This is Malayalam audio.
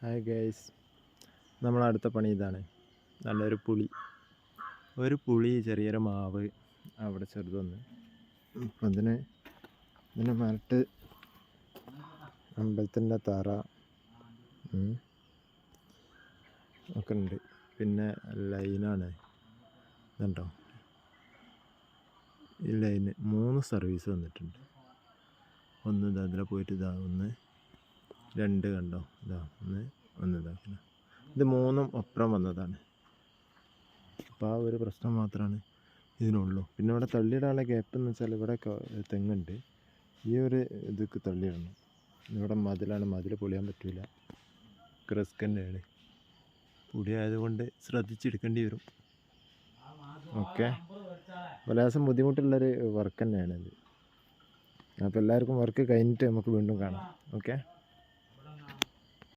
ഹായ് ഗൈസ്, നമ്മളടുത്ത പണി ഇതാണ്. നല്ലൊരു പുളി ചെറിയൊരു മാവ് അവിടെ ചെറുതൊന്ന്. അപ്പം ഇതിന് മരട്ട് അമ്പലത്തിൻ്റെ തറ ഒക്കെ ഉണ്ട്. പിന്നെ ലൈനാണ് ഇതുണ്ടോ, ഈ ലൈന് 3 സർവീസ് വന്നിട്ടുണ്ട്. ഒന്ന് അതിൽ പോയിട്ട് ഒന്ന് 2 കണ്ടോ, ഒന്ന് ഇതാക്കണം. ഇത് 3ഉം ഒപ്പരം വന്നതാണ്. അപ്പോൾ ആ ഒരു പ്രശ്നം മാത്രമാണ് ഇതിനുള്ളൂ. പിന്നെ ഇവിടെ തള്ളിയിടാനുള്ള ഗ്യാപ്പ് എന്ന് വെച്ചാൽ ഇവിടെ തെങ്ങുണ്ട്, ഈ ഒരു ഇതൊക്കെ തള്ളിയിടണം. ഇവിടെ മതിൽ പൊളിയാൻ പറ്റില്ല, റിസ്ക് തന്നെയാണ്. പൊടിയായതുകൊണ്ട് ശ്രദ്ധിച്ചെടുക്കേണ്ടി വരും. ഓക്കെ, ലേശം ബുദ്ധിമുട്ടുള്ളൊരു വർക്ക് തന്നെയാണിത്. അപ്പോൾ എല്ലാവർക്കും വർക്ക് കഴിഞ്ഞിട്ട് നമുക്ക് വീണ്ടും കാണാം. ഓക്കെ.